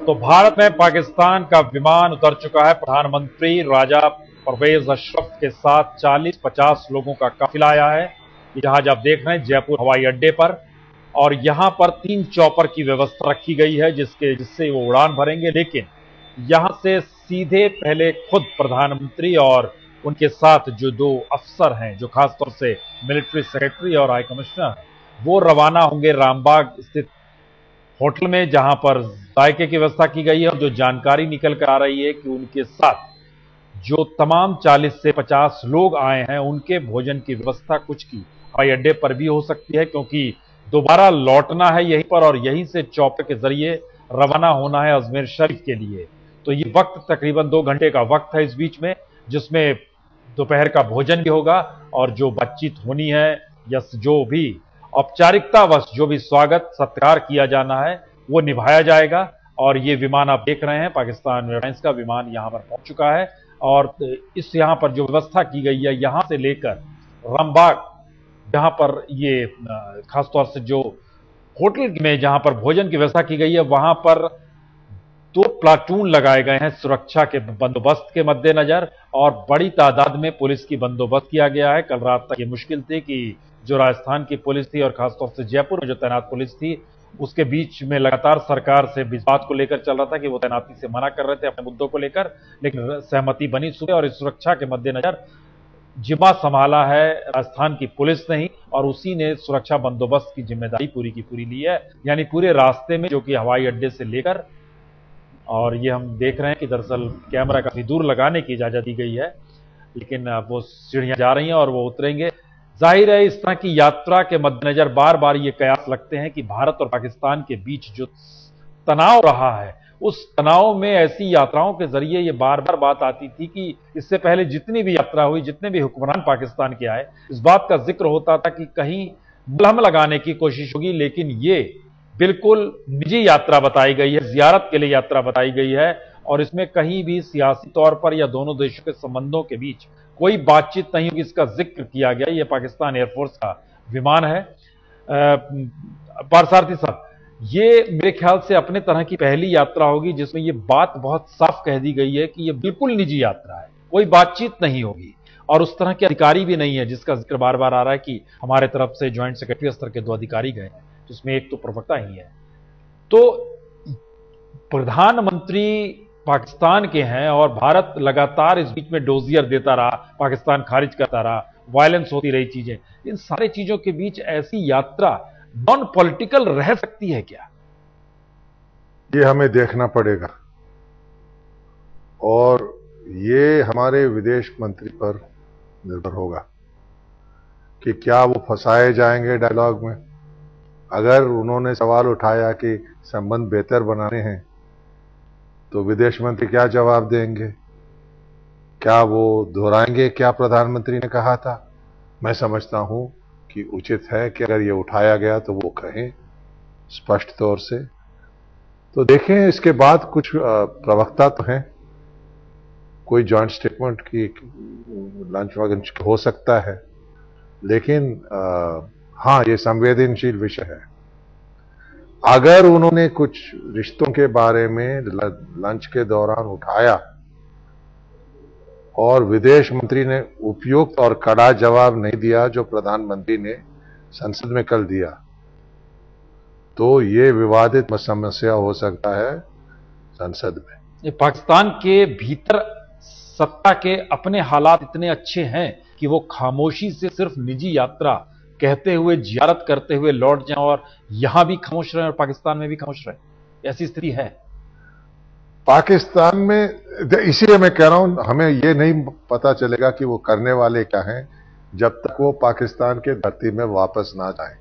तो भारत में पाकिस्तान का विमान उतर चुका है। प्रधानमंत्री राजा परवेज अशरफ के साथ 40-50 लोगों का काफिला आया है। ये जहाज आप देख रहे हैं जयपुर हवाई अड्डे पर, और यहां पर 3 चॉपर की व्यवस्था रखी गई है जिससे वो उड़ान भरेंगे। लेकिन यहां से सीधे पहले खुद प्रधानमंत्री और उनके साथ जो 2 अफसर हैं, जो खासतौर से मिलिट्री सेक्रेटरी और हाई कमिश्नर, वो रवाना होंगे रामबाग स्थित होटल में, जहां पर जायके की व्यवस्था की गई है। और जो जानकारी निकल कर आ रही है कि उनके साथ जो तमाम 40 से 50 लोग आए हैं, उनके भोजन की व्यवस्था कुछ की हवाई अड्डे पर भी हो सकती है, क्योंकि दोबारा लौटना है यहीं पर और यहीं से चॉपर के जरिए रवाना होना है अजमेर शरीफ के लिए। तो ये वक्त तकरीबन 2 घंटे का वक्त है इस बीच में, जिसमें दोपहर का भोजन भी होगा और जो बातचीत होनी है या जो भी औपचारिकतावश जो भी स्वागत सत्कार किया जाना है वो निभाया जाएगा। और ये विमान आप देख रहे हैं, पाकिस्तान एयरलाइंस का विमान यहां पर पहुंच चुका है। और इस यहां पर जो व्यवस्था की गई है, यहां से लेकर रामबाग, जहां पर ये खासतौर से जो होटल में जहां पर भोजन की व्यवस्था की गई है, वहां पर 2 प्लाटून लगाए गए हैं सुरक्षा के बंदोबस्त के मद्देनजर, और बड़ी तादाद में पुलिस की बंदोबस्त किया गया है। कल रात तक ये मुश्किल थी कि जो राजस्थान की पुलिस थी और खासतौर से जयपुर में जो तैनात पुलिस थी, उसके बीच में लगातार सरकार से इस बात को लेकर चल रहा था कि वो तैनाती से मना कर रहे थे अपने मुद्दों को लेकर, लेकिन सहमति बनी सुबह। और इस सुरक्षा के मद्देनजर जिम्मा संभाला है राजस्थान की पुलिस ने ही, और उसी ने सुरक्षा बंदोबस्त की जिम्मेदारी पूरी की पूरी ली है। यानी पूरे रास्ते में, जो कि हवाई अड्डे से लेकर, और ये हम देख रहे हैं कि दरअसल कैमरा काफी दूर लगाने की इजाजत दी गई है, लेकिन वो सीढ़ियां जा रही हैं और वो उतरेंगे। जाहिर है इस तरह की यात्रा के मद्देनजर बार बार ये कयास लगते हैं कि भारत और पाकिस्तान के बीच जो तनाव रहा है, उस तनाव में ऐसी यात्राओं के जरिए ये बार बार बात आती थी कि इससे पहले जितनी भी यात्रा हुई, जितने भी हुक्मरान पाकिस्तान के आए, इस बात का जिक्र होता था कि कहीं मलहम लगाने की कोशिश होगी। लेकिन ये बिल्कुल निजी यात्रा बताई गई है, जियारत के लिए यात्रा बताई गई है, और इसमें कहीं भी सियासी तौर पर या दोनों देशों के संबंधों के बीच कोई बातचीत नहीं होगी, इसका जिक्र किया गया। यह पाकिस्तान एयरफोर्स का विमान है। पारसारथी साहब, ये मेरे ख्याल से अपने तरह की पहली यात्रा होगी जिसमें ये बात बहुत साफ कह दी गई है कि ये बिल्कुल निजी यात्रा है, कोई बातचीत नहीं होगी, और उस तरह के अधिकारी भी नहीं है, जिसका जिक्र बार बार आ रहा है कि हमारे तरफ से ज्वाइंट सेक्रेटरी स्तर के 2 अधिकारी गए हैं, जिसमें एक तो प्रवक्ता ही है। तो प्रधानमंत्री पाकिस्तान के हैं और भारत लगातार इस बीच में डोजियर देता रहा, पाकिस्तान खारिज करता रहा, वायलेंस होती रही चीजें। इन सारी चीजों के बीच ऐसी यात्रा नॉन पॉलिटिकल रह सकती है क्या? ये हमें देखना पड़ेगा, और ये हमारे विदेश मंत्री पर निर्भर होगा कि क्या वो फंसाए जाएंगे डायलॉग में। अगर उन्होंने सवाल उठाया कि संबंध बेहतर बनाने हैं, तो विदेश मंत्री क्या जवाब देंगे? क्या वो दोहराएंगे क्या प्रधानमंत्री ने कहा था? मैं समझता हूं कि उचित है कि अगर ये उठाया गया तो वो कहें स्पष्ट तौर से। तो देखें, इसके बाद कुछ प्रवक्ता तो हैं, कोई जॉइंट स्टेटमेंट की लंच वगैरह हो सकता है, लेकिन हाँ, ये संवेदनशील विषय है। अगर उन्होंने कुछ रिश्तों के बारे में लंच के दौरान उठाया और विदेश मंत्री ने उपयुक्त और कड़ा जवाब नहीं दिया जो प्रधानमंत्री ने संसद में कल दिया, तो ये विवादित समस्या हो सकता है संसद में। ये पाकिस्तान के भीतर सत्ता के अपने हालात इतने अच्छे हैं कि वो खामोशी से सिर्फ निजी यात्रा कहते हुए, जियारत करते हुए लौट जाएं और यहां भी खामोश रहे और पाकिस्तान में भी खामोश रहे, ऐसी स्थिति है पाकिस्तान में। इसीलिए मैं कह रहा हूं, हमें यह नहीं पता चलेगा कि वो करने वाले क्या हैं जब तक वो पाकिस्तान के धरती में वापस ना जाएं।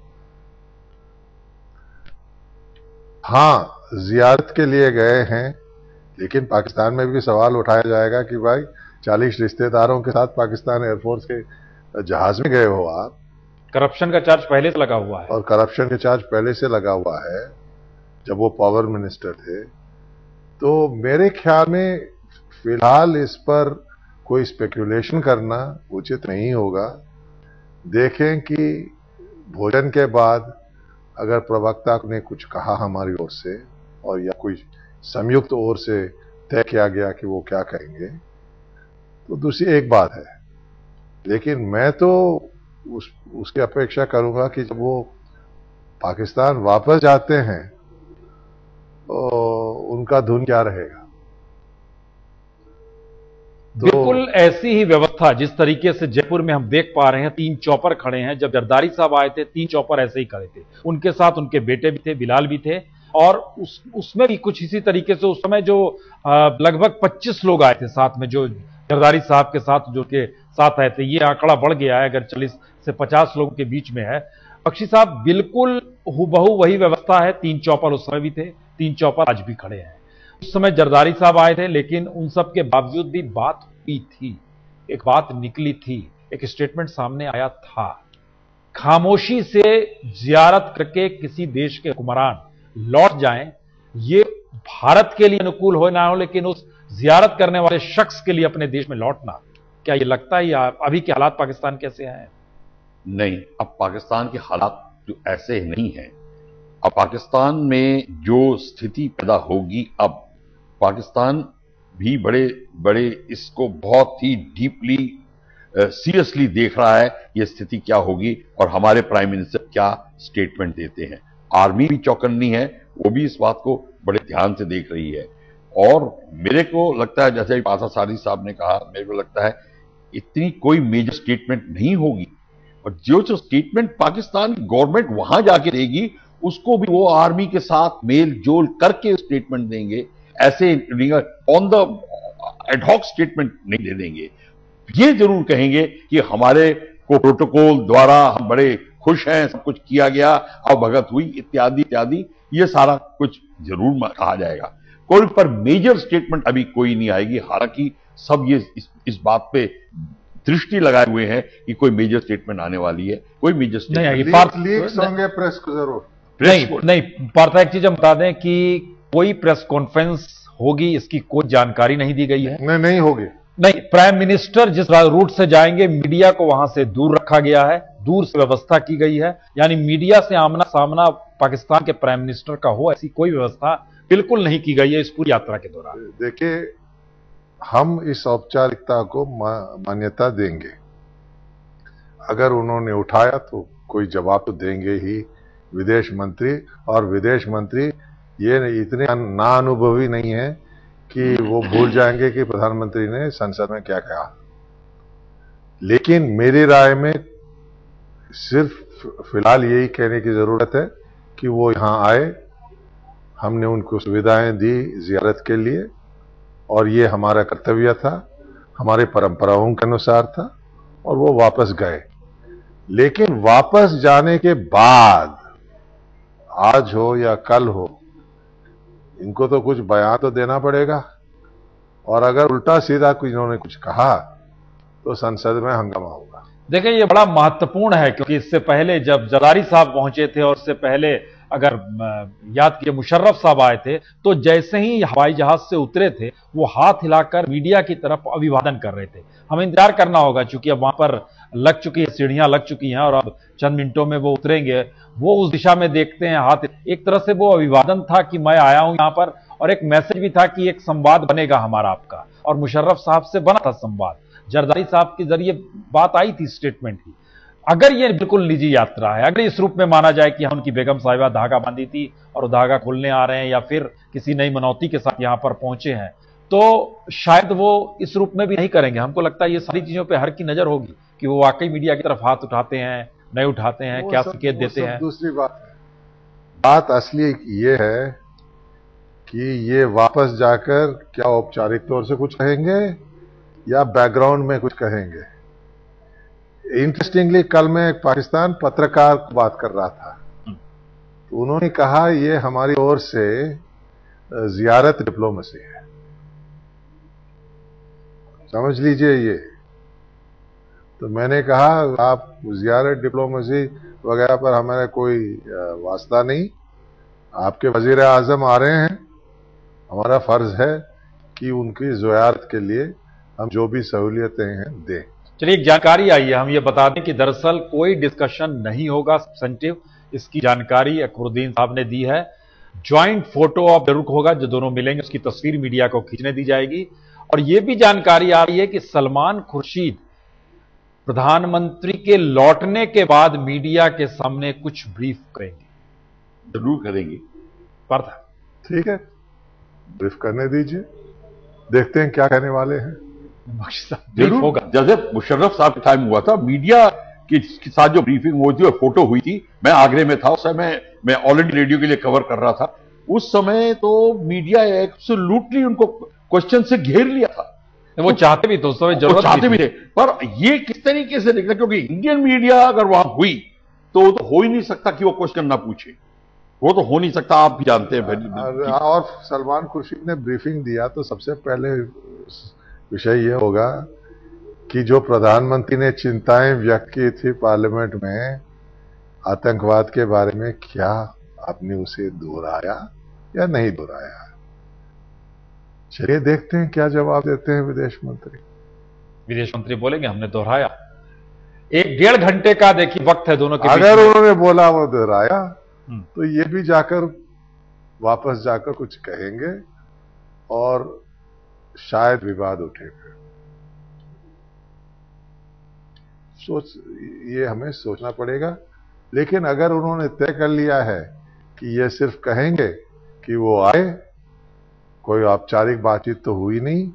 हां, जियारत के लिए गए हैं, लेकिन पाकिस्तान में भी सवाल उठाया जाएगा कि भाई 40 रिश्तेदारों के साथ पाकिस्तान एयरफोर्स के जहाज में गए हो आप। करप्शन का चार्ज पहले से लगा हुआ है, और करप्शन का चार्ज पहले से लगा हुआ है जब वो पावर मिनिस्टर थे। तो मेरे ख्याल में फिलहाल इस पर कोई स्पेकुलेशन करना उचित नहीं होगा। देखें कि भोजन के बाद अगर प्रवक्ता ने कुछ कहा हमारी ओर से, और या कोई संयुक्त ओर से तय किया गया कि वो क्या कहेंगे, तो दूसरी एक बात है। लेकिन मैं तो उसकी अपेक्षा करूंगा कि जब वो पाकिस्तान वापस जाते हैं तो उनका धुन क्या रहेगा। बिल्कुल ऐसी ही व्यवस्था जिस तरीके से जयपुर में हम देख पा रहे हैं, 3 चॉपर खड़े हैं। जब जरदारी साहब आए थे 3 चॉपर ऐसे ही खड़े थे, उनके साथ उनके बेटे भी थे, बिलाल भी थे, और उसमें भी कुछ इसी तरीके से उस समय जो लगभग 25 लोग आए थे साथ में, जो जरदारी साहब के साथ जो के साथ आए थे। ये आंकड़ा बढ़ गया है, अगर 40 से 50 लोगों के बीच में है। बख्शी साहब, बिल्कुल हुबहू वही व्यवस्था है। 3 चॉपर उस समय भी थे, 3 चॉपर आज भी खड़े हैं। उस समय जरदारी साहब आए थे, लेकिन उन सब के बावजूद भी बात हुई थी, एक बात निकली थी, एक स्टेटमेंट सामने आया था। खामोशी से जियारत करके किसी देश के हुक्मरान लौट जाएं, ये भारत के लिए अनुकूल हो ना हो, लेकिन उस जियारत करने वाले शख्स के लिए अपने देश में लौटना, क्या ये लगता है अभी के हालात पाकिस्तान कैसे हैं? नहीं, अब पाकिस्तान के हालात जो ऐसे नहीं हैं। अब पाकिस्तान में जो स्थिति पैदा होगी, अब पाकिस्तान भी बड़े बड़े इसको बहुत ही डीपली सीरियसली देख रहा है ये स्थिति क्या होगी और हमारे प्राइम मिनिस्टर क्या स्टेटमेंट देते हैं। आर्मी भी चौकन्नी है, वो भी इस बात को बड़े ध्यान से देख रही है। और मेरे को लगता है, जैसे पासा सारी साहब ने कहा, मेरे को लगता है इतनी कोई मेजर स्टेटमेंट नहीं होगी, और जो स्टेटमेंट पाकिस्तान की गवर्नमेंट वहां जाके देगी उसको भी वो आर्मी के साथ मेल जोल करके स्टेटमेंट देंगे। ऐसे ऑन द एडहॉक स्टेटमेंट नहीं दे देंगे। ये जरूर कहेंगे कि हमारे को प्रोटोकॉल द्वारा हम बड़े खुश हैं, सब कुछ किया गया, अब भगत हुई, इत्यादि इत्यादि, ये सारा कुछ जरूर कहा जाएगा। कोई पर मेजर स्टेटमेंट अभी कोई नहीं आएगी। हालांकि सब ये इस बात पे दृष्टि लगाए हुए हैं कि कोई मेजर स्टेटमेंट आने वाली है। कोई मेजर स्टेटमेंट लीक्स होंगे प्रेस को जरूर नहीं पार्था, एक चीज हम बता दें कि कोई प्रेस कॉन्फ्रेंस होगी इसकी कोई जानकारी नहीं दी गई है। नहीं होगी। नहीं, प्राइम मिनिस्टर जिस रूट से जाएंगे, मीडिया को वहां से दूर रखा गया है, दूर से व्यवस्था की गई है, यानी मीडिया से आमना सामना पाकिस्तान के प्राइम मिनिस्टर का हो, ऐसी कोई व्यवस्था बिल्कुल नहीं की गई है इस पूरी यात्रा के दौरान। देखिए, हम इस औपचारिकता को मान्यता देंगे। अगर उन्होंने उठाया तो कोई जवाब तो देंगे ही विदेश मंत्री, और विदेश मंत्री ये इतने नाअनुभवी नहीं है कि वो भूल जाएंगे कि प्रधानमंत्री ने संसद में क्या कहा। लेकिन मेरी राय में सिर्फ फिलहाल यही कहने की जरूरत है कि वो यहां आए, हमने उनको सुविधाएं दी जियारत के लिए, और ये हमारा कर्तव्य था, हमारे परंपराओं के अनुसार था, और वो वापस गए। लेकिन वापस जाने के बाद, आज हो या कल हो, इनको तो कुछ बयान तो देना पड़ेगा, और अगर उल्टा सीधा इन्होंने कुछ कहा तो संसद में हंगामा होगा। देखिए, ये बड़ा महत्वपूर्ण है, क्योंकि इससे पहले जब जरदारी साहब पहुंचे थे, और इससे पहले अगर याद किए मुशर्रफ साहब आए थे, तो जैसे ही हवाई जहाज से उतरे थे, वो हाथ हिलाकर मीडिया की तरफ अभिवादन कर रहे थे। हमें इंतजार करना होगा, चूंकि अब वहां पर लग चुकी है, सीढ़ियां लग चुकी हैं, और अब चंद मिनटों में वो उतरेंगे। वो उस दिशा में देखते हैं, हाथ, एक तरह से वो अभिवादन था कि मैं आया हूं यहां पर, और एक मैसेज भी था कि एक संवाद बनेगा हमारा आपका। और मुशर्रफ साहब से बना था संवाद, जरदारी साहब के जरिए बात आई थी, स्टेटमेंट की। अगर ये बिल्कुल निजी यात्रा है, अगर इस रूप में माना जाए कि हम उनकी बेगम साहिबा धागा बांधी थी और धागा खोलने आ रहे हैं, या फिर किसी नई मनौती के साथ यहां पर पहुंचे हैं, तो शायद वो इस रूप में भी नहीं करेंगे। हमको लगता है ये सारी चीजों पे हर की नजर होगी कि वो वाकई मीडिया की तरफ हाथ उठाते हैं, नहीं उठाते हैं, क्या संकेत देते हैं। दूसरी बात है, बात असली ये है कि ये वापस जाकर क्या औपचारिक तौर से कुछ कहेंगे या बैकग्राउंड में कुछ कहेंगे। इंटरेस्टिंगली, कल मैं एक पाकिस्तान पत्रकार को बात कर रहा था, तो उन्होंने कहा ये हमारी ओर से जियारत डिप्लोमेसी है। समझ लीजिए ये। तो मैंने कहा, आप जियारत डिप्लोमेसी वगैरह पर हमारा कोई वास्ता नहीं, आपके वजीर आजम आ रहे हैं, हमारा फर्ज है कि उनकी जियारत के लिए हम जो भी सहूलियतें हैं दें। चलिए, एक जानकारी आई है, हम ये बता दें कि दरअसल कोई डिस्कशन नहीं होगा सब्सटेंटिव, इसकी जानकारी अकबरुद्दीन साहब ने दी है। ज्वाइंट फोटो ऑफ जरूर होगा, जो दोनों मिलेंगे उसकी तस्वीर मीडिया को खींचने दी जाएगी। और यह भी जानकारी आ रही है कि सलमान खुर्शीद प्रधानमंत्री के लौटने के बाद मीडिया के सामने कुछ ब्रीफ करेंगे। जरूर करेंगे पार्थ, ठीक है, ब्रीफ करने दीजिए, देखते हैं क्या कहने वाले हैं। जरूर होगा। जैसे मुशर्रफ साहब के टाइम हुआ था, मीडिया के साथ जो ब्रीफिंग हुई थी और फोटो हुई थी, मैं आगरे में था उस समय, मैं ऑल इंडिया रेडियो के लिए कवर कर रहा था। उस समय तो मीडिया एब्सोल्युटली उनको क्वेश्चन से घेर लिया था। वो चाहते भी तो उस समय जरूरत चाहते भी थे, पर ये किस तरीके से निकला, क्योंकि इंडियन मीडिया अगर वहां हुई तो हो ही नहीं सकता कि वो क्वेश्चन ना पूछे, वो तो हो नहीं सकता, आप भी जानते हैं। और सलमान खुर्शीद ने ब्रीफिंग दिया तो सबसे पहले विषय यह होगा कि जो प्रधानमंत्री ने चिंताएं व्यक्त की थी पार्लियामेंट में आतंकवाद के बारे में, क्या आपने उसे दोहराया या नहीं दोहराया। चलिए देखते हैं क्या जवाब देते हैं विदेश मंत्री। विदेश मंत्री बोलेंगे हमने दोहराया। 1-1.5 घंटे का देखिए वक्त है दोनों के बीच अगर में। उन्होंने बोला वो दोहराया तो ये भी जाकर वापस जाकर कुछ कहेंगे और शायद विवाद उठेगा। ये हमें सोचना पड़ेगा। लेकिन अगर उन्होंने तय कर लिया है कि ये सिर्फ कहेंगे कि वो आए, कोई औपचारिक बातचीत तो हुई नहीं,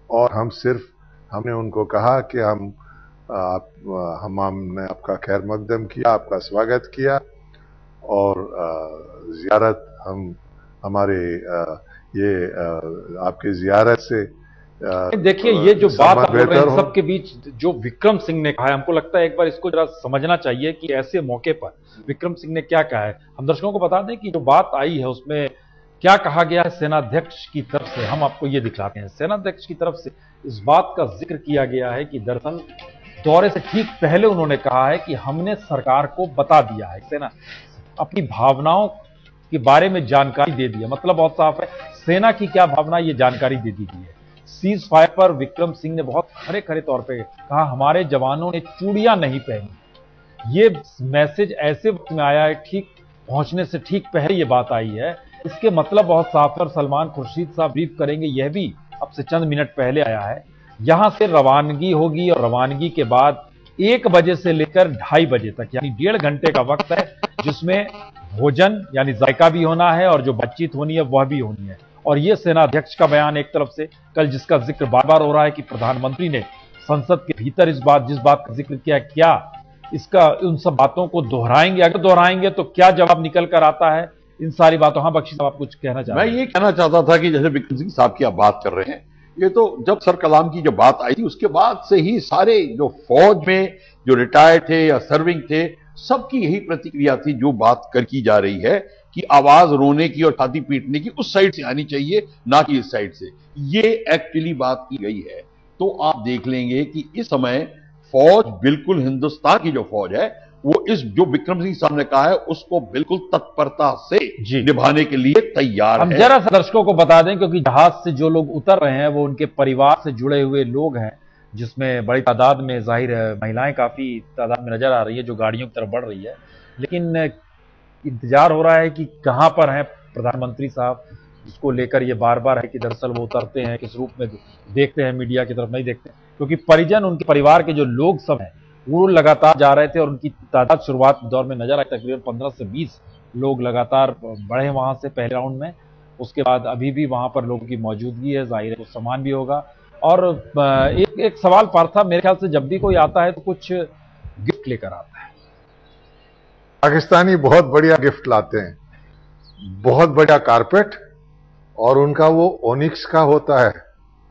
और हमने उनको कहा कि हमने आपका खैर मकदम किया, आपका स्वागत किया, और जियारत आपकी जियारत से देखिए ये जो बात आप बोल रहे हैं सबके बीच जो विक्रम सिंह ने कहा है, हमको लगता है एक बार इसको जरा समझना चाहिए कि ऐसे मौके पर विक्रम सिंह ने क्या कहा है। हम दर्शकों को बता दें कि जो बात आई है उसमें क्या कहा गया है सेनाध्यक्ष की तरफ से, हम आपको ये दिखलाते हैं। सेनाध्यक्ष की तरफ से इस बात का जिक्र किया गया है कि दरअसल दौरे से ठीक पहले उन्होंने कहा है कि हमने सरकार को बता दिया है, सेना अपनी भावनाओं के बारे में जानकारी दे दी है। मतलब बहुत साफ है, सेना की क्या भावना ये जानकारी दे दी गई है। सीज फायर पर विक्रम सिंह ने बहुत खरे खरे तौर पे कहा हमारे जवानों ने चूड़ियां नहीं पहनी। ये मैसेज ऐसे वक्त में आया है, ठीक पहुंचने से ठीक पहले ये बात आई है। इसके मतलब बहुत साफ है और सलमान खुर्शीद साहब ब्रीफ करेंगे, यह भी अब से चंद मिनट पहले आया है। यहां से रवानगी होगी और रवानगी के बाद 1 बजे से लेकर 2:30 बजे तक यानी 1.5 घंटे का वक्त है, जिसमें भोजन यानी जायका भी होना है और जो बातचीत होनी है वह भी होनी है। और यह सेनाध्यक्ष का बयान एक तरफ से, कल जिसका जिक्र बार बार हो रहा है कि प्रधानमंत्री ने संसद के भीतर जिस बात का जिक्र किया, क्या इसका उन सब बातों को दोहराएंगे? अगर दोहराएंगे तो क्या जवाब निकल कर आता है इन सारी बातों। हाँ बख्शी साहब, आप कुछ कहना चाहते हैं? मैं ये कहना चाहता था कि जैसे विक्रम सिंह साहब की आप बात कर रहे हैं, ये तो जब सर कलाम की जो बात आई थी उसके बाद से ही सारे जो फौज में जो रिटायर्ड थे या सर्विंग थे, सबकी यही प्रतिक्रिया थी जो बात की जा रही है कि आवाज रोने की और छाती पीटने की उस साइड से आनी चाहिए, ना कि इस साइड से। ये एक्चुअली बात की गई है। तो आप देख लेंगे कि इस समय फौज बिल्कुल हिंदुस्तान की जो फौज है वो इस जो विक्रम सिंह साहब ने कहा है उसको बिल्कुल तत्परता से निभाने के लिए तैयार है। हम जरा दर्शकों को बता दें, क्योंकि जहाज से जो लोग उतर रहे हैं वो उनके परिवार से जुड़े हुए लोग हैं, जिसमें बड़ी तादाद में जाहिर है महिलाएं काफी तादाद में नजर आ रही है जो गाड़ियों की तरफ बढ़ रही है। लेकिन इंतजार हो रहा है कि कहां पर हैं प्रधानमंत्री साहब, जिसको लेकर ये बार बार है कि दरअसल वो उतरते हैं किस रूप में, देखते हैं मीडिया की तरफ नहीं देखते, क्योंकि परिजन उनके परिवार के जो लोग सब हैं वो लगातार जा रहे थे और उनकी तादाद शुरुआत दौर में नजर आई, तकरीबन 15 से 20 लोग लगातार बढ़े वहां से पहले राउंड में। उसके बाद अभी भी वहां पर लोगों की मौजूदगी है, जाहिर है कुछ सामान भी होगा। और एक सवाल पार्था, मेरे ख्याल से जब भी कोई आता है तो कुछ गिफ्ट लेकर आता है। पाकिस्तानी बहुत बढ़िया गिफ्ट लाते हैं, बहुत बढ़िया कारपेट, और उनका वो ओनिक्स का होता है,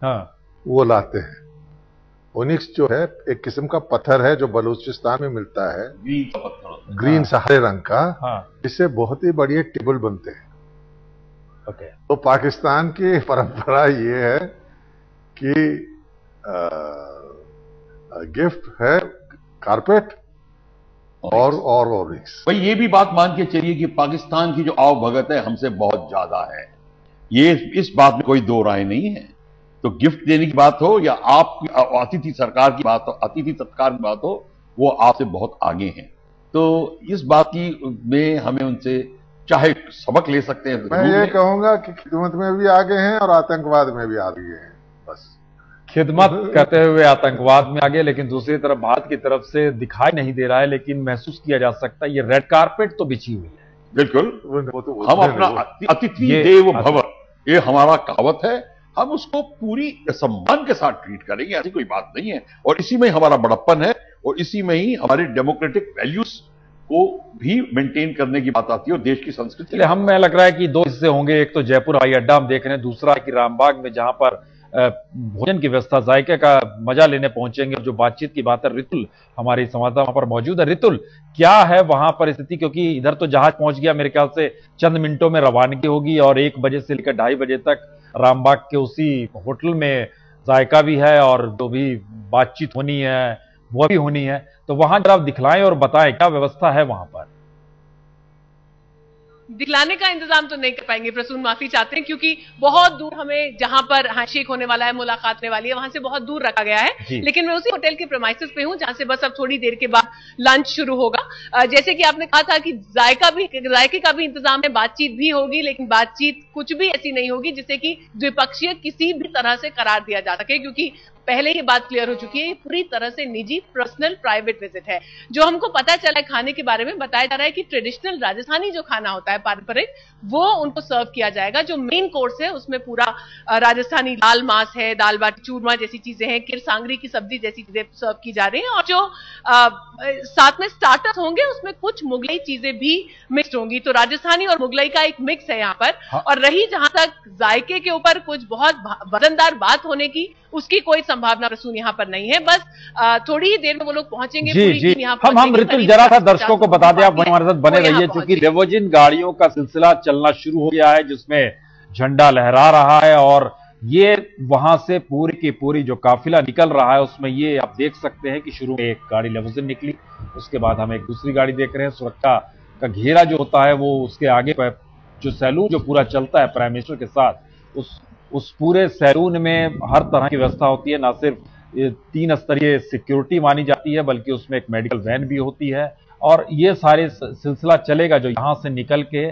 हाँ वो लाते हैं। ओनिक्स जो है एक किस्म का पत्थर है जो बलूचिस्तान में मिलता है, ग्रीन हरे रंग का। हाँ। इससे बहुत ही बढ़िया टेबल बनते हैं। ओके। तो पाकिस्तान की परंपरा ये है कि गिफ्ट है कारपेट और ओनिक्स। भाई ये भी बात मान के चलिए कि पाकिस्तान की जो आव भगत है हमसे बहुत ज्यादा है, ये इस बात में कोई दो राय नहीं है। तो गिफ्ट देने की बात हो या आपकी अतिथि सरकार की बात हो, अतिथि सत्कार की बात हो, वो आपसे बहुत आगे हैं। तो इस बात की में हमें उनसे चाहे सबक ले सकते हैं। मैं ये कहूंगा कि खिदमत में भी आगे हैं और आतंकवाद में भी आगे हैं। बस खिदमत करते हुए आतंकवाद में आगे, लेकिन दूसरी तरफ भारत की तरफ से दिखाई नहीं दे रहा है, लेकिन महसूस किया जा सकता है ये रेड कारपेट तो बिछी हुई है। बिल्कुल, हम अपना अतिथि देव भव, ये हमारा कहावत है, हम उसको पूरी सम्मान के साथ ट्रीट करेंगे, ऐसी कोई बात नहीं है। और इसी में हमारा बड़प्पन है और इसी में ही हमारे डेमोक्रेटिक वैल्यूज को भी मेंटेन करने की बात आती है और देश की संस्कृति। हमें लग रहा है कि दो हिस्से होंगे, एक तो जयपुर हवाई अड्डा हम देख रहे हैं, दूसरा है कि रामबाग में जहां पर भोजन की व्यवस्था, जायके का मजा लेने पहुंचेंगे। जो बातचीत की बात है, रितुल हमारी संवाददाता वहां पर मौजूद है। रितुल, क्या है वहां पर स्थिति? क्योंकि इधर तो जहाज पहुंच गया, मेरे ख्याल से चंद मिनटों में रवानगी होगी और 1 बजे से लेकर 2:30 बजे तक रामबाग के उसी होटल में जायका भी है और जो भी बातचीत होनी है वो भी होनी है। तो वहां जरा दिखलाएं और बताएं क्या व्यवस्था है वहां पर। दिखलाने का इंतजाम तो नहीं कर पाएंगे प्रसून, माफी चाहते हैं, क्योंकि बहुत दूर हमें जहां पर हैंडशेक होने वाला है, मुलाकात होने वाली है, वहां से बहुत दूर रखा गया है। लेकिन मैं उसी होटल के प्रेमाइसेस पे हूं जहां से बस अब थोड़ी देर के बाद लंच शुरू होगा। जैसे कि आपने कहा था कि जायके का भी इंतजाम है, बातचीत भी होगी, लेकिन बातचीत कुछ भी ऐसी नहीं होगी जिससे कि द्विपक्षीय किसी भी तरह से करार दिया जा सके, क्योंकि पहले ये बात क्लियर हो चुकी है, ये पूरी तरह से निजी, पर्सनल, प्राइवेट विजिट है। जो हमको पता चला है खाने के बारे में, बताया जा रहा है कि ट्रेडिशनल राजस्थानी जो खाना होता है पारंपरिक, वो उनको सर्व किया जाएगा। जो मेन कोर्स है उसमें पूरा राजस्थानी दाल मांस है, दाल बाटी चूरमा जैसी चीजें हैं, किरसांगरी की सब्जी जैसी चीजें सर्व की जा रही हैं, और जो साथ में स्टार्टर्स होंगे उसमें कुछ मुगलई चीजें भी मिक्स होंगी। तो राजस्थानी और मुगलई का एक मिक्स है यहाँ पर। हाँ। और रही जहां तक जायके के ऊपर कुछ बहुत वजनदार बात होने की, उसकी कोई संभावना प्रसून यहाँ पर नहीं है। बस थोड़ी ही देर में वो लोग पहुंचेंगे। जी, हम रितुल जरा सा दर्शकों को बता दें, आप वहीं हमारे साथ बने रहिए, क्योंकि लेवोजिन गाड़ियों का सिलसिला चलना शुरू हो गया है जिसमें झंडा लहरा रहा है और ये वहां से पूरी की पूरी जो काफिला निकल रहा है उसमें ये आप देख सकते हैं कि शुरू में एक गाड़ी लेवोजिन निकली, उसके बाद हम एक दूसरी गाड़ी देख रहे हैं। सुरक्षा का घेरा जो होता है वो उसके आगे पर जो सैलून जो पूरा चलता है प्राइम मिनिस्टर के साथ, उस पूरे सैलून में हर तरह की व्यवस्था होती है। ना सिर्फ 3 स्तरीय सिक्योरिटी मानी जाती है, बल्कि उसमें एक मेडिकल वैन भी होती है। और ये सारे सिलसिला चलेगा जो यहां से निकल के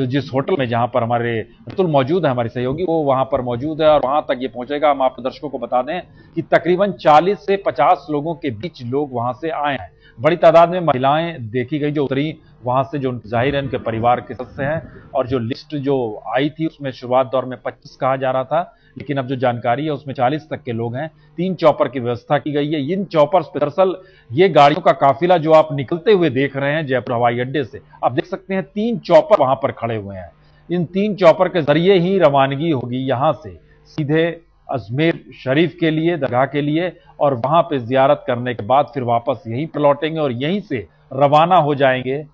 जिस होटल में जहां पर हमारे रितुल मौजूद है, हमारी सहयोगी, वो वहां पर मौजूद है और वहां तक ये पहुंचेगा। हम आप दर्शकों को बता दें कि तकरीबन 40 से 50 लोगों के बीच लोग वहां से आए हैं। बड़ी तादाद में महिलाएं देखी गई जो उतरी वहां से, जो जाहिर है उनके परिवार के सदस्य हैं। और जो लिस्ट जो आई थी उसमें शुरुआत दौर में 25 कहा जा रहा था, लेकिन अब जो जानकारी है उसमें 40 तक के लोग हैं। 3 चॉपर की व्यवस्था की गई है। इन चॉपर्स पे दरअसल ये गाड़ियों का काफिला जो आप निकलते हुए देख रहे हैं जयपुर हवाई अड्डे से, आप देख सकते हैं 3 चॉपर वहां पर खड़े हुए हैं। इन 3 चॉपर के जरिए ही रवानगी होगी यहां से सीधे अजमेर शरीफ के लिए, दरगाह के लिए, और वहां पे जियारत करने के बाद फिर वापस यहीं पर लौटेंगे और यहीं से रवाना हो जाएंगे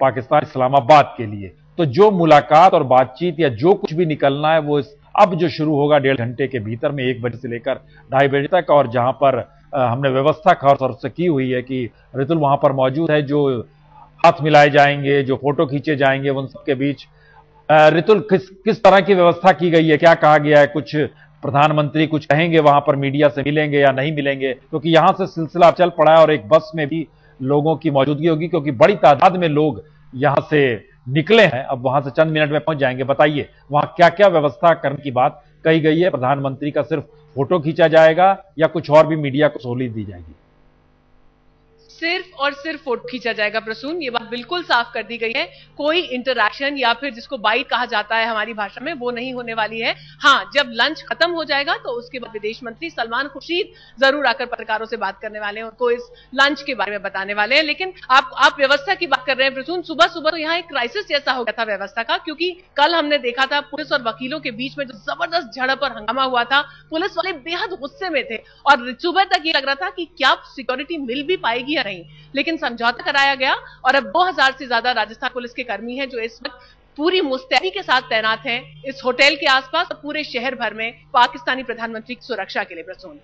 पाकिस्तान इस्लामाबाद के लिए। तो जो मुलाकात और बातचीत या जो कुछ भी निकलना है वो अब जो शुरू होगा 1.5 घंटे के भीतर में, 1 बजे से लेकर 2:30 बजे तक। और जहां पर हमने व्यवस्था खास तौर से की हुई है कि रितुल वहां पर मौजूद है, जो हाथ मिलाए जाएंगे, जो फोटो खींचे जाएंगे उन सबके बीच। रितुल, किस तरह की व्यवस्था की गई है, क्या कहा गया है? कुछ प्रधानमंत्री कुछ कहेंगे, वहां पर मीडिया से मिलेंगे या नहीं मिलेंगे? क्योंकि यहां से सिलसिला चल पड़ा है और एक बस में भी लोगों की मौजूदगी होगी, क्योंकि बड़ी तादाद में लोग यहां से निकले हैं, अब वहां से चंद मिनट में पहुंच जाएंगे। बताइए वहां क्या क्या व्यवस्था करने की बात कही गई है? प्रधानमंत्री का सिर्फ फोटो खींचा जाएगा या कुछ और भी मीडिया को सहूलियत दी जाएगी? सिर्फ और सिर्फ फोटो खींचा जाएगा प्रसून, ये बात बिल्कुल साफ कर दी गई है। कोई इंटरैक्शन या फिर जिसको बाइट कहा जाता है हमारी भाषा में, वो नहीं होने वाली है। हाँ, जब लंच खत्म हो जाएगा तो उसके बाद विदेश मंत्री सलमान खुर्शीद जरूर आकर पत्रकारों से बात करने वाले हैं, उनको इस लंच के बारे में बताने वाले हैं। लेकिन आप व्यवस्था की बात कर रहे हैं प्रसून, सुबह सुबह तो यहाँ एक क्राइसिस जैसा हो गया था व्यवस्था का, क्योंकि कल हमने देखा था पुलिस और वकीलों के बीच में जो जबरदस्त झड़प और हंगामा हुआ था, पुलिस वाले बेहद गुस्से में थे और सुबह तक ये लग रहा था कि क्या सिक्योरिटी मिल भी पाएगी या नहीं। लेकिन समझौता कराया गया और अब 2000 से ज्यादा राजस्थान पुलिस के कर्मी हैं जो इस वक्त पूरी मुस्तैदी के साथ तैनात हैं इस होटल के आसपास और पूरे शहर भर में पाकिस्तानी प्रधानमंत्री की सुरक्षा के लिए प्रसून।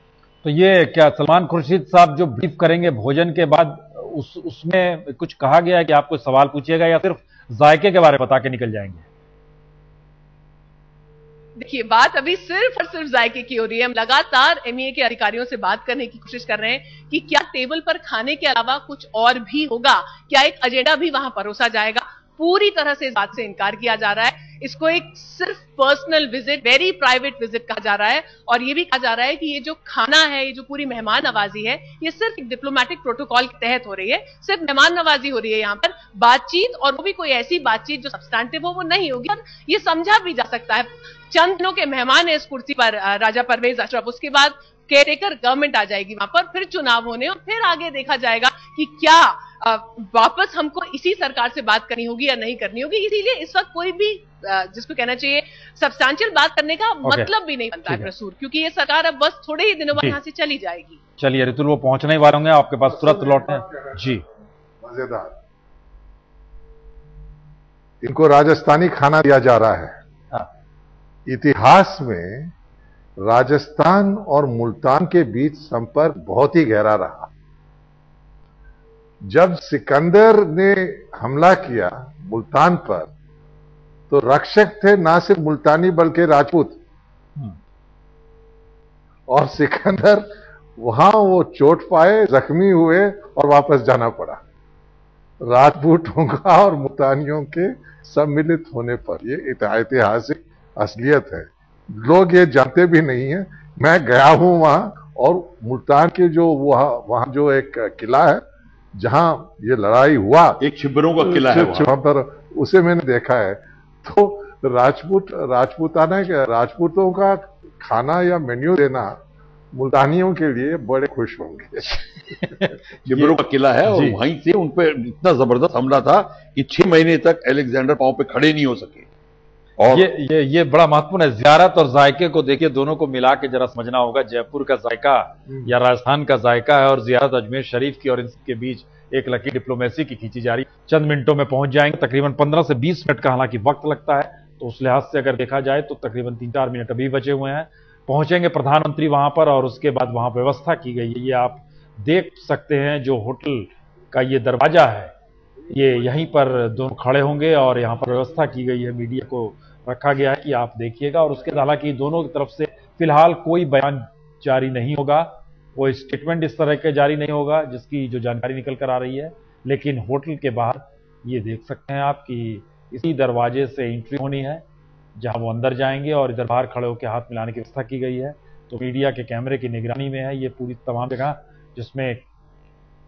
तो ये क्या सलमान खुर्शीद साहब जो ब्रीफ करेंगे भोजन के बाद, उसमें कुछ कहा गया है कि आपको सवाल पूछेगा या सिर्फ जायके के बारे में बता के निकल जाएंगे? देखिए, बात अभी सिर्फ और सिर्फ जायके की हो रही है। हम लगातार एमईए के अधिकारियों से बात करने की कोशिश कर रहे हैं कि क्या टेबल पर खाने के अलावा कुछ और भी होगा, क्या एक एजेंडा भी वहां परोसा जाएगा। पूरी तरह से इस बात से इनकार किया जा रहा है। इसको एक सिर्फ personal visit, very private visit कहा जा रहा है और ये भी कहा जा रहा है कि ये जो खाना है, ये जो पूरी मेहमान नवाजी है, ये सिर्फ एक डिप्लोमेटिक प्रोटोकॉल के तहत हो रही है। सिर्फ मेहमान नवाजी हो रही है यहाँ पर, बातचीत, और वो भी कोई ऐसी बातचीत जो सब्सटैंटिव हो वो नहीं होगी। और ये समझा भी जा सकता है, चंद दिनों के मेहमान है इस कुर्सी पर राजा परवेज अशरफ, उसके बाद केयरटेकर गवर्नमेंट आ जाएगी वहां पर, फिर चुनाव होने और फिर आगे देखा जाएगा कि क्या वापस हमको इसी सरकार से बात करनी होगी या नहीं करनी होगी। इसीलिए इस वक्त कोई भी जिसको कहना चाहिए सब्सटैंशियल बात करने का मतलब भी नहीं बनता है प्रसूर, क्योंकि ये सरकार अब बस थोड़े ही दिनों बाद यहाँ से चली जाएगी। चलिए रितुल, वो पहुंचने ही वाले होंगे, आपके पास तुरंत लौटने जी। मजेदार, इनको राजस्थानी खाना दिया जा रहा है। इतिहास में राजस्थान और मुल्तान के बीच संपर्क बहुत ही गहरा रहा। जब सिकंदर ने हमला किया मुल्तान पर, तो रक्षक थे ना सिर्फ मुल्तानी बल्कि राजपूत, और सिकंदर वहां वो चोट पाए, जख्मी हुए और वापस जाना पड़ा। राजपूतों का और मुल्तानियों के सम्मिलित होने पर, ये ऐतिहासिक असलियत है। लोग ये जानते भी नहीं है। मैं गया हूं वहां, और मुल्तान के जो वहां जो एक किला है जहां ये लड़ाई हुआ, एक शिबरों का किला है वहां पर, उसे मैंने देखा है। तो राजपूतों का खाना या मेन्यू देना मुल्तानियों के लिए बड़े खुश होंगे। शिबरों का किला है और वहीं से उन पर इतना जबरदस्त हमला था कि 6 महीने तक अलेक्जेंडर पांव पे खड़े नहीं हो सके। और ये बड़ा महत्वपूर्ण है। ज़ियारत और जायके को देखिए, दोनों को मिला के जरा समझना होगा। जयपुर का जायका या राजस्थान का जायका है, और ज़ियारत अजमेर शरीफ की, और इनके बीच एक लकी डिप्लोमेसी की खींची जा रही। चंद मिनटों में पहुंच जाएंगे, तकरीबन 15 से 20 मिनट का हालांकि वक्त लगता है, तो उस लिहाज से अगर देखा जाए तो तकरीबन 3-4 मिनट अभी बचे हुए हैं। पहुंचेंगे प्रधानमंत्री वहां पर, और उसके बाद वहां व्यवस्था की गई है। ये आप देख सकते हैं, जो होटल का ये दरवाजा है, ये यहीं पर दोनों खड़े होंगे और यहाँ पर व्यवस्था की गई है, मीडिया को रखा गया है कि आप देखिएगा। और उसके हालांकि दोनों की तरफ से फिलहाल कोई बयान जारी नहीं होगा, कोई स्टेटमेंट इस तरह के जारी नहीं होगा जिसकी जो जानकारी निकल कर आ रही है। लेकिन होटल के बाहर ये देख सकते हैं आप कि इसी दरवाजे से एंट्री होनी है, जहां वो अंदर जाएंगे, और इधर बाहर खड़े होकर हाथ मिलाने की व्यवस्था की गई है। तो मीडिया के कैमरे की निगरानी में है ये पूरी तमाम जगह, जिसमें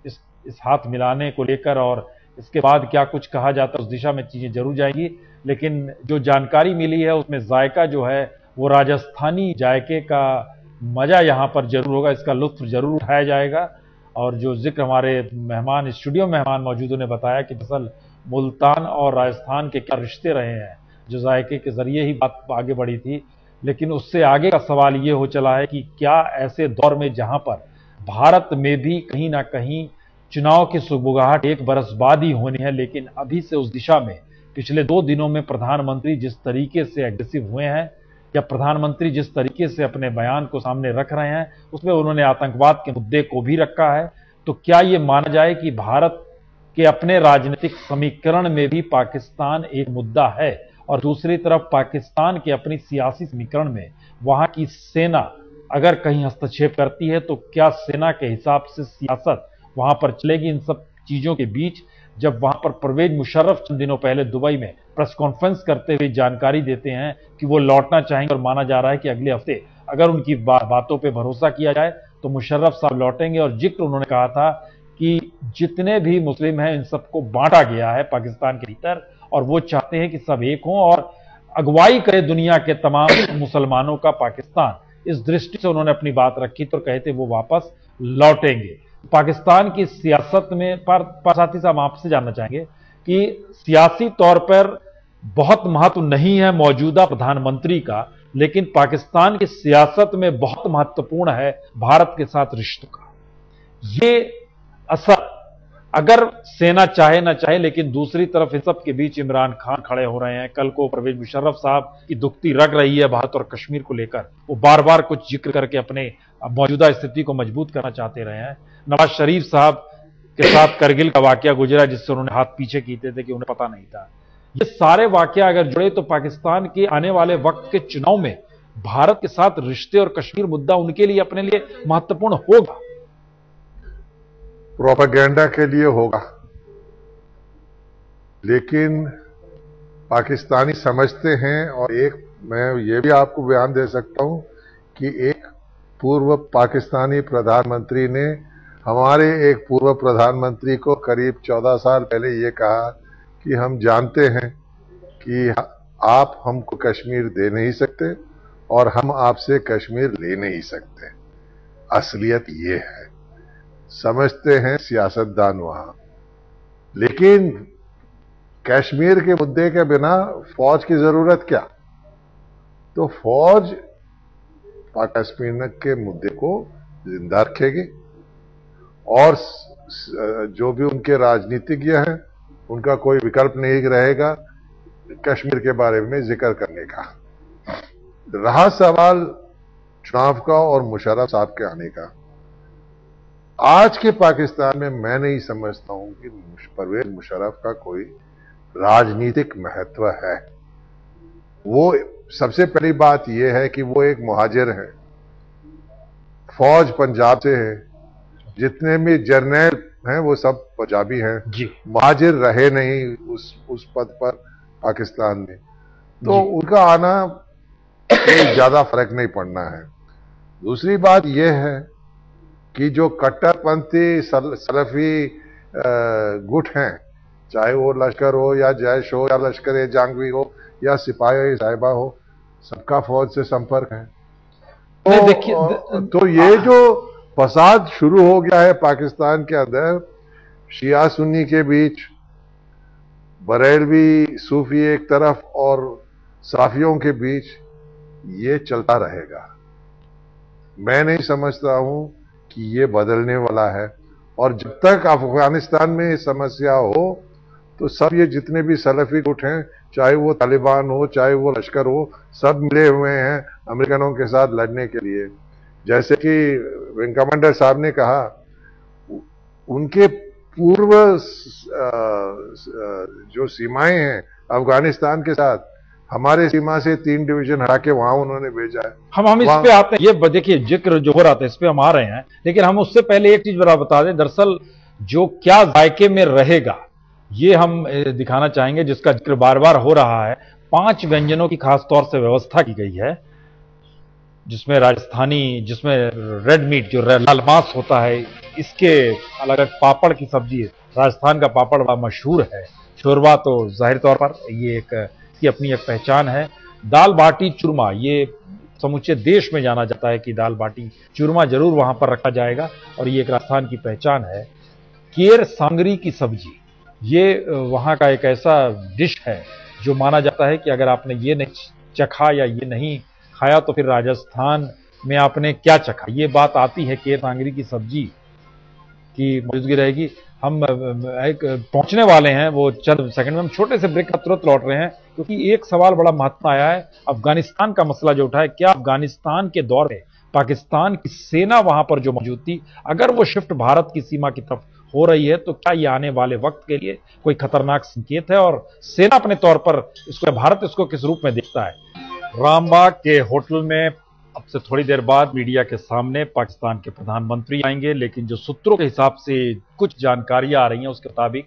इस हाथ मिलाने को लेकर और इसके बाद क्या कुछ कहा जाता है उस दिशा में चीजें जरूर जाएंगी। लेकिन जो जानकारी मिली है उसमें जायका जो है वो राजस्थानी जायके का मजा यहाँ पर जरूर होगा, इसका लुत्फ जरूर उठाया जाएगा। और जो जिक्र हमारे मेहमान, स्टूडियो मेहमान मौजूदों ने बताया कि दरअसल मुल्तान और राजस्थान के क्या रिश्ते रहे हैं, जो जायके के जरिए ही बात आगे बढ़ी थी। लेकिन उससे आगे का सवाल ये हो चला है कि क्या ऐसे दौर में जहां पर भारत में भी कहीं ना कहीं चुनाव की सुगबुगाहट 1 बरस बाद ही होनी है, लेकिन अभी से उस दिशा में पिछले 2 दिनों में प्रधानमंत्री जिस तरीके से एग्रेसिव हुए हैं, या प्रधानमंत्री जिस तरीके से अपने बयान को सामने रख रहे हैं, उसमें उन्होंने आतंकवाद के मुद्दे को भी रखा है। तो क्या ये माना जाए कि भारत के अपने राजनीतिक समीकरण में भी पाकिस्तान एक मुद्दा है, और दूसरी तरफ पाकिस्तान के अपनी सियासी समीकरण में वहां की सेना अगर कहीं हस्तक्षेप करती है, तो क्या सेना के हिसाब से सियासत वहां पर चलेगी? इन सब चीजों के बीच जब वहां पर परवेज मुशर्रफ चंद दिनों पहले दुबई में प्रेस कॉन्फ्रेंस करते हुए जानकारी देते हैं कि वो लौटना चाहेंगे, और माना जा रहा है कि अगले हफ्ते अगर उनकी बातों पे भरोसा किया जाए तो मुशर्रफ साहब लौटेंगे। और जिक्र उन्होंने कहा था कि जितने भी मुस्लिम हैं इन सबको बांटा गया है पाकिस्तान के भीतर, और वो चाहते हैं कि सब एक हों और अगुवाई करे दुनिया के तमाम मुसलमानों का पाकिस्तान। इस दृष्टि से उन्होंने अपनी बात रखी, तो कहते वो वापस लौटेंगे। पाकिस्तान की सियासत में पर साथी साहब आपसे जानना चाहेंगे कि सियासी तौर पर बहुत महत्व नहीं है मौजूदा प्रधानमंत्री का, लेकिन पाकिस्तान की सियासत में बहुत महत्वपूर्ण है भारत के साथ रिश्तों का ये असर, अगर सेना चाहे ना चाहे। लेकिन दूसरी तरफ इन सब के बीच इमरान खान खड़े हो रहे हैं। कल को परवेज मुशर्रफ साहब की दुखती रग रही है भारत और कश्मीर को लेकर, वो बार बार कुछ जिक्र करके अपने मौजूदा स्थिति को मजबूत करना चाहते रहे हैं। नवाज शरीफ साहब के साथ करगिल का वाकया गुजरा, जिससे उन्होंने हाथ पीछे कीते थे कि उन्हें पता नहीं था। ये सारे वाकया अगर जुड़े तो पाकिस्तान के आने वाले वक्त के चुनाव में भारत के साथ रिश्ते और कश्मीर मुद्दा उनके लिए अपने लिए महत्वपूर्ण होगा। प्रोपेगेंडा के लिए होगा, लेकिन पाकिस्तानी समझते हैं, और एक मैं ये भी आपको बयान दे सकता हूं कि एक पूर्व पाकिस्तानी प्रधानमंत्री ने हमारे एक पूर्व प्रधानमंत्री को करीब 14 साल पहले ये कहा कि हम जानते हैं कि आप हमको कश्मीर दे नहीं सकते और हम आपसे कश्मीर ले नहीं सकते। असलियत ये है, समझते हैं सियासतदान वहां, लेकिन कश्मीर के मुद्दे के बिना फौज की जरूरत क्या? तो फौज कश्मीर के मुद्दे को जिंदा रखेगी और जो भी उनके राजनीतिज्ञ हैं उनका कोई विकल्प नहीं रहेगा कश्मीर के बारे में जिक्र करने का। रहा सवाल चुनाव का और मुशर्रफ साहब के आने का, आज के पाकिस्तान में मैं नहीं समझता हूं कि परवेज मुशर्रफ का कोई राजनीतिक महत्व है। वो सबसे पहली बात यह है कि वो एक मुहाजिर है, फौज पंजाब से है, जितने भी जर्नल हैं वो सब पंजाबी हैं, मुहाजिर रहे नहीं उस पद पर पाकिस्तान में, तो उनका आना कोई ज्यादा फर्क नहीं पड़ना है। दूसरी बात यह है कि जो कट्टरपंथी सलफी गुट हैं, चाहे वो लश्कर हो या जैश हो या लश्कर जंगवी हो या सिपाही साहिबा हो, सबका फौज से संपर्क है। तो ये जो फसाद शुरू हो गया है पाकिस्तान के अंदर, शिया सुन्नी के बीच, बरेलवी सूफी एक तरफ और साफियों के बीच, ये चलता रहेगा। मैं नहीं समझता हूं कि ये बदलने वाला है, और जब तक अफगानिस्तान में समस्या हो तो सब ये जितने भी सलफी गुट हैं, चाहे वो तालिबान हो चाहे वो लश्कर हो, सब मिले हुए हैं अमेरिकनों के साथ लड़ने के लिए। जैसे कि विंग कमांडर साहब ने कहा, उनके पूर्व जो सीमाएं हैं अफगानिस्तान के साथ, हमारे सीमा से 3 डिवीजन हटा के वहां उन्होंने भेजा है। हम इस पे आते हैं, ये देखिए जिक्र जो हो रहा था इस पे हम आ रहे हैं, लेकिन हम उससे पहले एक चीज जरा बता दें। दरअसल जो क्या जायके में रहेगा ये हम दिखाना चाहेंगे, जिसका जिक्र बार बार हो रहा है। 5 व्यंजनों की खास तौर से व्यवस्था की गई है, जिसमें राजस्थानी, जिसमें रेड मीट जो लाल मांस होता है, इसके अलग अलग पापड़ की सब्जी, राजस्थान का पापड़ बड़ा मशहूर है। शोरबा तो जाहिर तौर पर ये एक की अपनी एक पहचान है। दाल बाटी चूरमा, ये समूचे देश में जाना जाता है कि दाल बाटी चूरमा जरूर वहां पर रखा जाएगा और ये एक राजस्थान की पहचान है। केर सांगरी की सब्जी, ये वहां का एक ऐसा डिश है जो माना जाता है कि अगर आपने ये नहीं चखा या ये नहीं खाया तो फिर राजस्थान में आपने क्या चखा। ये बात आती है केर सांगरी की सब्जी की मौजूदगी रहेगी। हम एक पहुंचने वाले हैं, वो चंद सेकंड में, हम छोटे से ब्रेक का तुरंत लौट रहे हैं, क्योंकि एक सवाल बड़ा महत्व आया है। अफगानिस्तान का मसला जो उठा है, क्या अफगानिस्तान के दौर में पाकिस्तान की सेना वहां पर जो मौजूद थी, अगर वो शिफ्ट भारत की सीमा की तरफ हो रही है तो क्या ये आने वाले वक्त के लिए कोई खतरनाक संकेत है, और सेना अपने तौर पर इसको, भारत इसको किस रूप में देखता है। रामबाग के होटल में अब से थोड़ी देर बाद मीडिया के सामने पाकिस्तान के प्रधानमंत्री आएंगे, लेकिन जो सूत्रों के हिसाब से कुछ जानकारियां आ रही हैं उसके मुताबिक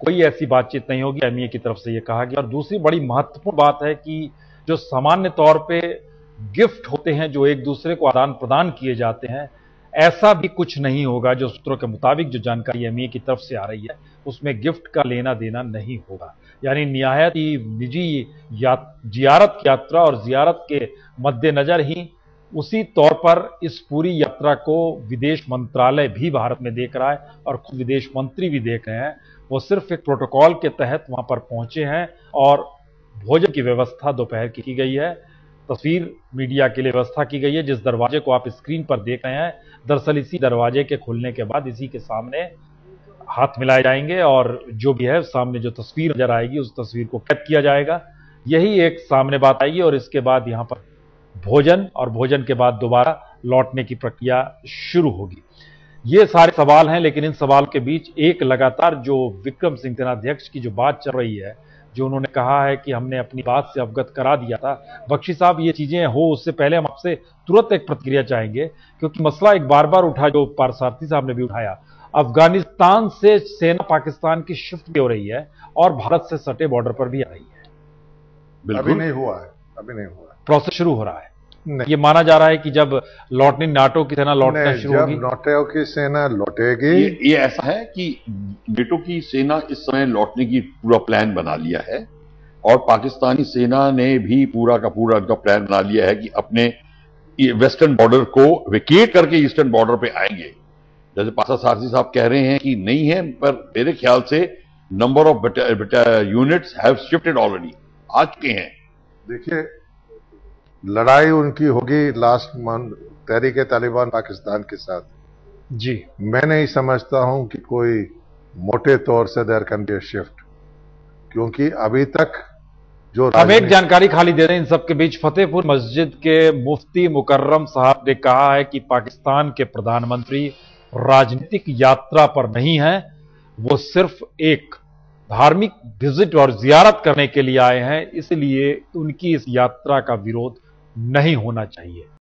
कोई ऐसी बातचीत नहीं होगी, एमईए की तरफ से यह कहा गया। और दूसरी बड़ी महत्वपूर्ण बात है कि जो सामान्य तौर पे गिफ्ट होते हैं जो एक दूसरे को आदान प्रदान किए जाते हैं, ऐसा भी कुछ नहीं होगा। जो सूत्रों के मुताबिक जो जानकारी एमईए की तरफ से आ रही है उसमें गिफ्ट का लेना देना नहीं होगा, यानी निहायत ही निजी जियारत की यात्रा, और जियारत के मद्देनजर ही उसी तौर पर इस पूरी यात्रा को विदेश मंत्रालय भी भारत में देख रहा है और खुद विदेश मंत्री भी देख रहे हैं। वो सिर्फ एक प्रोटोकॉल के तहत वहां पर पहुंचे हैं और भोजन की व्यवस्था दोपहर की गई है। तस्वीर मीडिया के लिए व्यवस्था की गई है। जिस दरवाजे को आप स्क्रीन पर देख रहे हैं, दरअसल इसी दरवाजे के खुलने के बाद इसी के सामने हाथ मिलाए जाएंगे और जो भी है सामने जो तस्वीर नजर आएगी उस तस्वीर को कैद किया जाएगा। यही एक सामने बात आएगी और इसके बाद यहां पर भोजन, और भोजन के बाद दोबारा लौटने की प्रक्रिया शुरू होगी। ये सारे सवाल हैं, लेकिन इन सवाल के बीच एक लगातार जो विक्रम सिंह सेनाध्यक्ष की जो बात चल रही है, जो उन्होंने कहा है कि हमने अपनी बात से अवगत करा दिया था। बख्शी साहब, ये चीजें हो उससे पहले हम आपसे तुरंत एक प्रतिक्रिया चाहेंगे, क्योंकि मसला एक बार बार उठा जो पारसारथी साहब ने भी उठाया। अफगानिस्तान से सेना पाकिस्तान की शिफ्ट भी हो रही है और भारत से सटे बॉर्डर पर भी आ रही है। अभी नहीं हुआ है, अभी नहीं हुआ है। प्रोसेस शुरू हो रहा है। नहीं। ये माना जा रहा है कि जब लौटने नाटो की सेना लौटना शुरू होगी, जब नाटो की सेना लौटेगी, ये ऐसा है कि नेटो की सेना इस समय लौटने की पूरा प्लान बना लिया है और पाकिस्तानी सेना ने भी पूरा का पूरा उनका प्लान बना लिया है कि अपने वेस्टर्न बॉर्डर को वेकेट करके ईस्टर्न बॉर्डर पे आएंगे। जैसे पासा सारसी साहब कह रहे हैं कि नहीं है, पर मेरे ख्याल से number of units have shifted already, आ चुके हैं। देखिए, लड़ाई उनकी होगी लास्ट मंथ तहरीके तालिबान पाकिस्तान के साथ। जी, मैं नहीं समझता हूं कि कोई मोटे तौर से देयर कैन बी शिफ्ट, क्योंकि अभी तक जो हम एक जानकारी खाली दे रहे हैं इन सबके बीच। फतेहपुर मस्जिद के मुफ्ती मुकर्रम साहब ने कहा है कि पाकिस्तान के प्रधानमंत्री राजनीतिक यात्रा पर नहीं है, वो सिर्फ एक धार्मिक विजिट और जियारत करने के लिए आए हैं, इसलिए उनकी इस यात्रा का विरोध नहीं होना चाहिए।